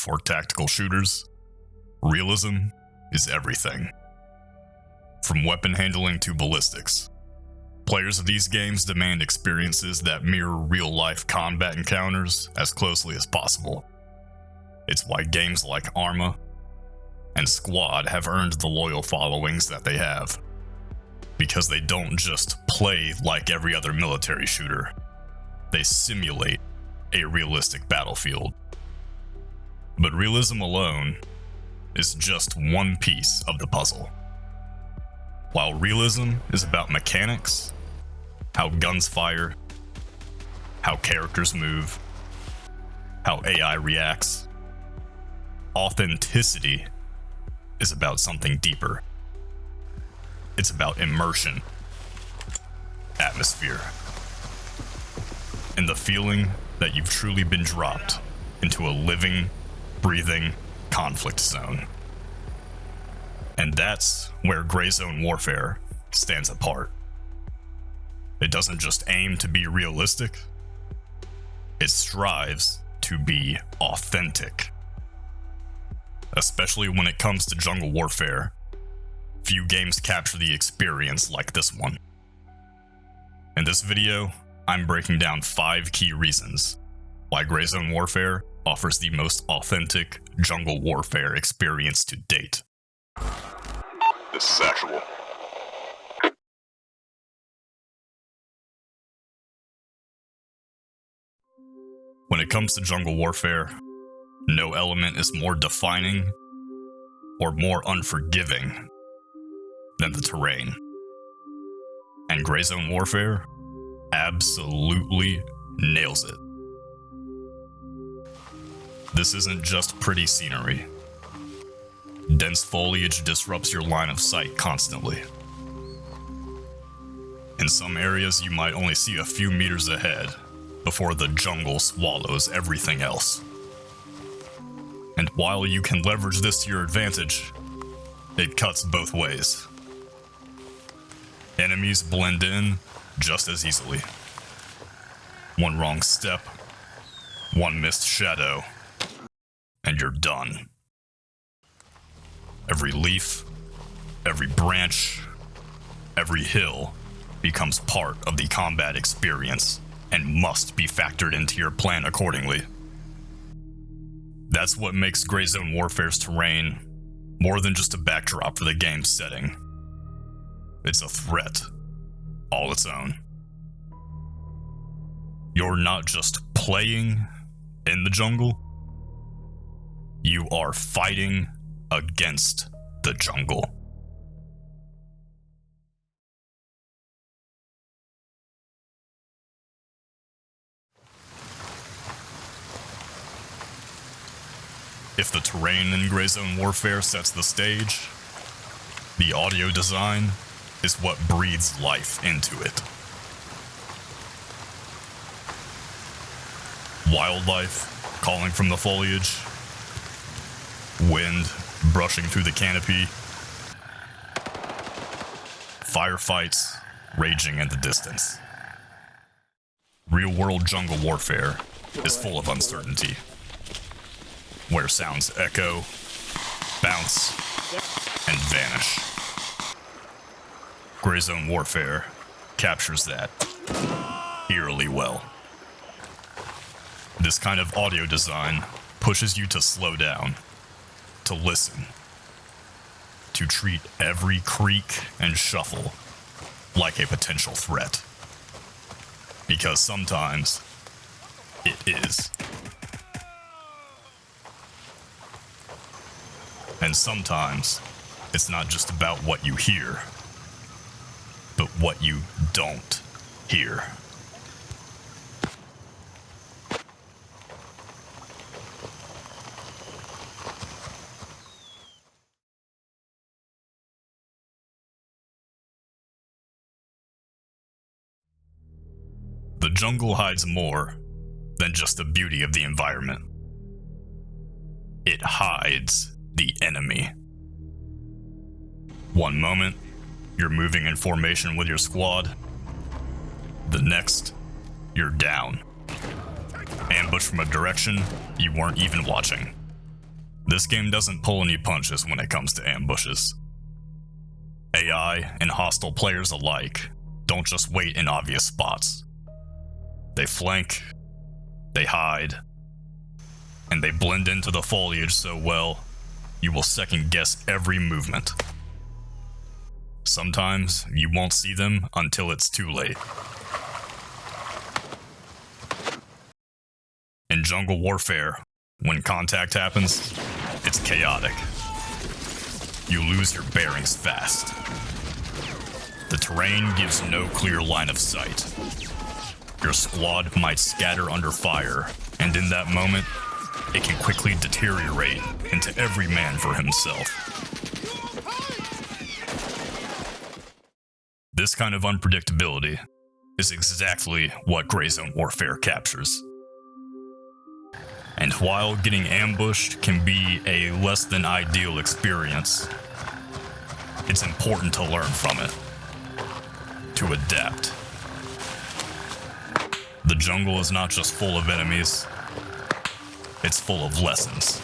for tactical shooters, realism is everything. From weapon handling to ballistics, players of these games demand experiences that mirror real-life combat encounters as closely as possible. It's why games like Arma and Squad have earned the loyal followings that they have. Because they don't just play like every other military shooter, they simulate a realistic battlefield. But realism alone is just one piece of the puzzle. While realism is about mechanics, how guns fire, how characters move, how AI reacts, authenticity is about something deeper. It's about immersion, atmosphere, and the feeling that you've truly been dropped into a living, breathing conflict zone. And that's where Gray Zone Warfare stands apart. It doesn't just aim to be realistic, it strives to be authentic. Especially when it comes to jungle warfare, few games capture the experience like this one. In this video, I'm breaking down 5 key reasons why Gray Zone Warfare offers the most authentic jungle warfare experience to date. This is actual. When it comes to jungle warfare, no element is more defining or more unforgiving than the terrain. And Gray Zone Warfare absolutely nails it. This isn't just pretty scenery. Dense foliage disrupts your line of sight constantly. In some areas, you might only see a few meters ahead before the jungle swallows everything else. And while you can leverage this to your advantage, it cuts both ways. Enemies blend in just as easily. One wrong step, one missed shadow, and you're done. Every leaf, every branch, every hill becomes part of the combat experience and must be factored into your plan accordingly. That's what makes Gray Zone Warfare's terrain more than just a backdrop for the game's setting. It's a threat, all its own. You're not just playing in the jungle, you are fighting against the jungle. If the terrain in Gray Zone Warfare sets the stage, the audio design is what breathes life into it. Wildlife calling from the foliage, wind brushing through the canopy, firefights raging in the distance. Real-world jungle warfare is full of uncertainty, where sounds echo, bounce, and vanish. Gray Zone Warfare captures that eerily well. This kind of audio design pushes you to slow down, to listen, to treat every creak and shuffle like a potential threat. Because sometimes it is. And sometimes it's not just about what you hear, but what you don't hear. The jungle hides more than just the beauty of the environment. It hides the enemy. One moment, you're moving in formation with your squad. The next, you're down. Ambushed from a direction you weren't even watching. This game doesn't pull any punches when it comes to ambushes. AI and hostile players alike don't just wait in obvious spots. They flank, they hide, and they blend into the foliage so well, you will second guess every movement. Sometimes you won't see them until it's too late. In jungle warfare, when contact happens, it's chaotic. You lose your bearings fast. The terrain gives no clear line of sight. Your squad might scatter under fire, and in that moment, it can quickly deteriorate into every man for himself. This kind of unpredictability is exactly what Gray Zone Warfare captures. And while getting ambushed can be a less than ideal experience, it's important to learn from it, to adapt. The jungle is not just full of enemies, it's full of lessons.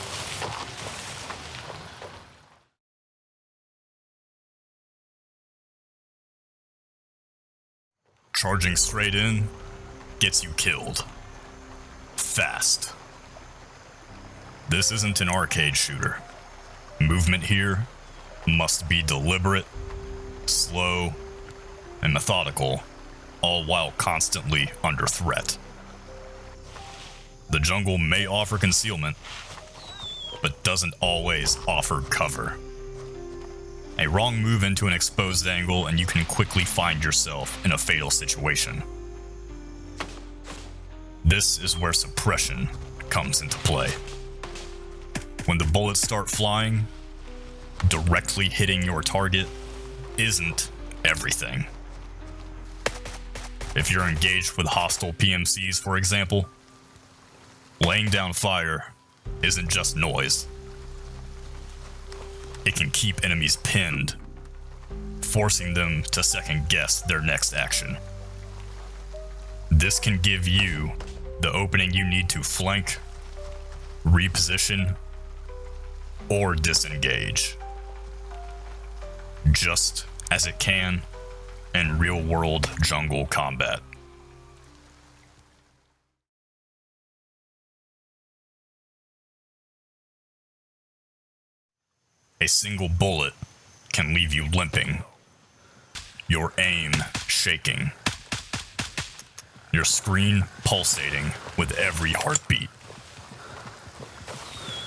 Charging straight in gets you killed. Fast. This isn't an arcade shooter. Movement here must be deliberate, slow, and methodical, all while constantly under threat. The jungle may offer concealment, but doesn't always offer cover. A wrong move into an exposed angle and you can quickly find yourself in a fatal situation. This is where suppression comes into play. When the bullets start flying, directly hitting your target isn't everything. If you're engaged with hostile PMCs, for example, laying down fire isn't just noise. It can keep enemies pinned, forcing them to second guess their next action. This can give you the opening you need to flank, reposition, or disengage, just as it can in real-world jungle combat. A single bullet can leave you limping, your aim shaking, your screen pulsating with every heartbeat.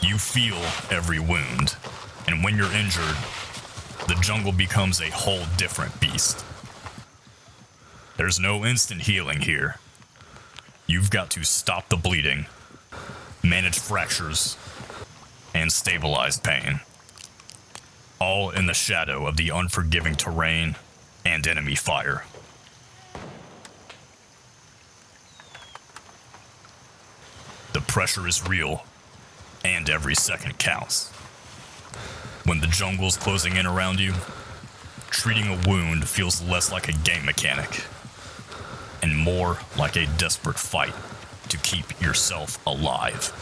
You feel every wound, and when you're injured, the jungle becomes a whole different beast. There's no instant healing here. You've got to stop the bleeding, manage fractures, and stabilize pain. All in the shadow of the unforgiving terrain and enemy fire. The pressure is real, and every second counts. When the jungle's closing in around you, treating a wound feels less like a game mechanic, and more like a desperate fight to keep yourself alive.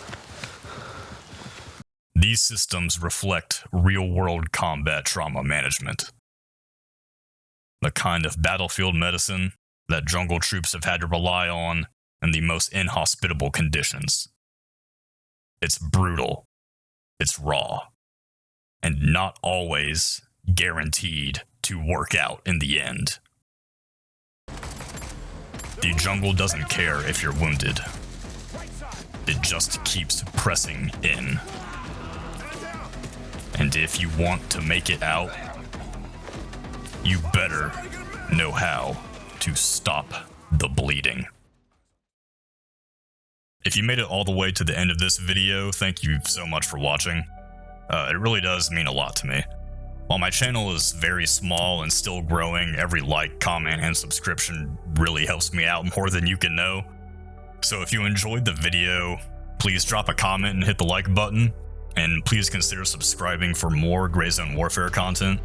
These systems reflect real-world combat trauma management. The kind of battlefield medicine that jungle troops have had to rely on in the most inhospitable conditions. It's brutal, it's raw, and not always guaranteed to work out in the end. The jungle doesn't care if you're wounded. It just keeps pressing in. And if you want to make it out, you better know how to stop the bleeding. If you made it all the way to the end of this video, thank you so much for watching. It really does mean a lot to me. While my channel is very small and still growing, every like, comment, and subscription really helps me out more than you can know. So if you enjoyed the video, please drop a comment and hit the like button. And please consider subscribing for more Gray Zone Warfare content.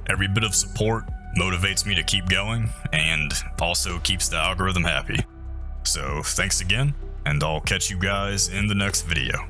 Every bit of support motivates me to keep going, and also keeps the algorithm happy. So thanks again, and I'll catch you guys in the next video.